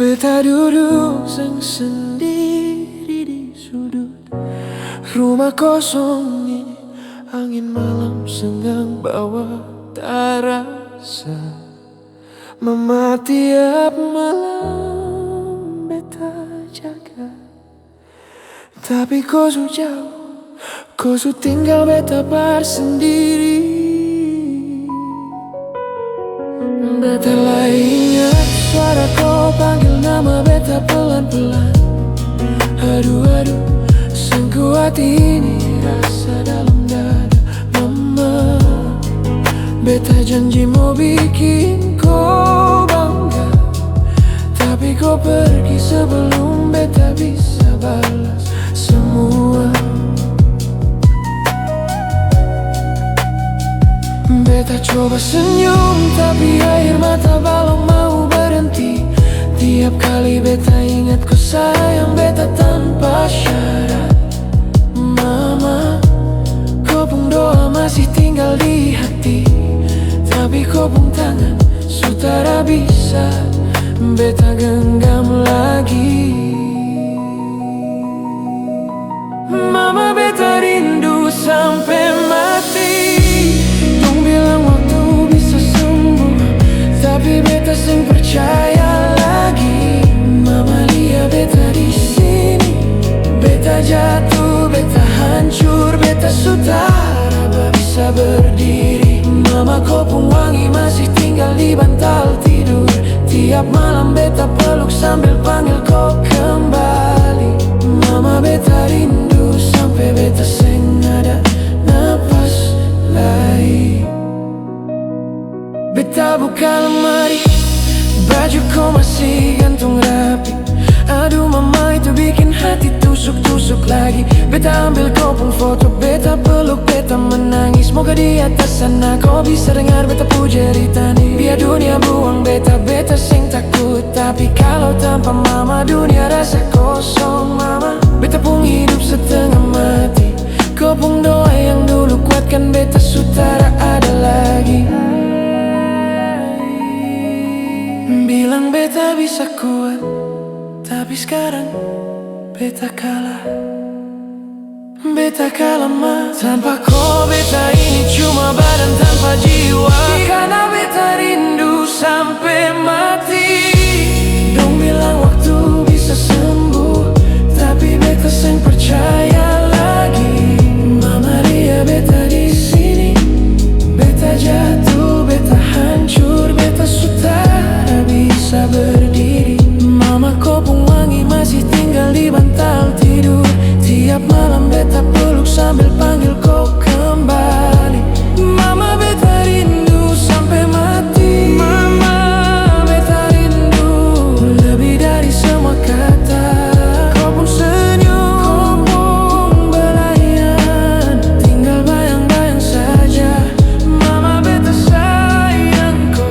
Beta duduk sendiri di sudut rumah kosong ini. Angin malam senggang bawa tak rasa. Mama tiap malam beta jaga, tapi kau su jauh, kau su tinggal beta bersendiri. Beta lah ingat suara kau panggil nama beta pelan-pelan. Aduh, sengkuat ini rasa dalam dada. Mama, beta janji mau bikin kau bangga, tapi kau pergi sebelum beta bisa balas semua. Beta coba senyum, tapi air mata belum mau berhenti. Tiap kali beta ingat kau sayang beta tanpa syarat. Mama, kau pun doa masih tinggal di hati, tapi kau pun tangan sudah bisa beta genggam lagi. Mama, beta rindu sampai mati. Dong bilang waktu bisa sembuh, tapi beta seng percaya lagi. Mama lihat beta di sini, beta jatuh, beta hancur, beta sudah tak bisa berdiri. Mama, kau pun wangi masih tinggal di bantal tidur. Tiap malam beta peluk sambil panggil kau kembali. Mama, beta rindu sampai beta seng ada napas lagi. Beta buka lemari, baju kau masih gantung rapi. Aduh mama, itu bikin hati tusuk-tusuk lagi. Beta ambil kau pun foto, beta peluk, beta menangis. Semoga di atas sana kau bisa dengar beta puja ritani. Biar dunia buang beta, beta sing takut. Tapi kalau tanpa mama dunia rasa kosong. Mama, beta pun hidup setengah mati. Kau pun doa yang dulu kuatkan beta sutara ada lagi. Bilang beta bisa kuat, tapi sekarang beta kalah. Beta kalah ma. Tanpa kau beta ini cuma badan tanpa jiwa. Karena beta rindu sampai mati. Dong bilang waktu bisa sembuh, tapi beta seng percaya lagi. Mama lihat beta di sini, beta jatuh, beta hancur, beta sudah tak bisa berdiri. Mama, kau pun wangi masih tinggal di bantal tidur. Tiap malam beta peluk sambil panggil kau kembali. Mama, beta rindu sampai mati. Mama, beta rindu lebih dari semua kata. Kau pun senyum, kau pun belayan, tinggal bayang-bayang saja. Mama, beta sayang kau.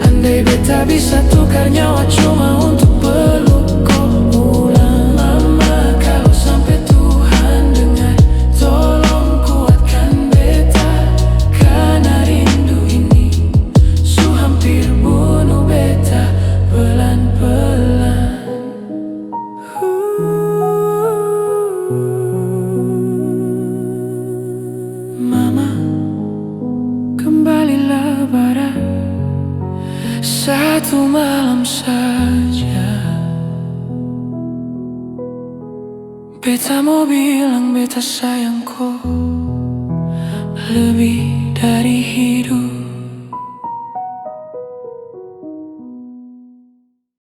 Andai beta bisa tukar nyawa cuma untuk peluk kau ulang. Mama, kalau sampai Tuhan dengar, tolong kuatkan beta. Karena rindu ini su hampir bunuh beta pelan-pelan. Mama, kembalilah barat satu malam saja. Beta mau bilang beta sayang kau lebih dari hidup.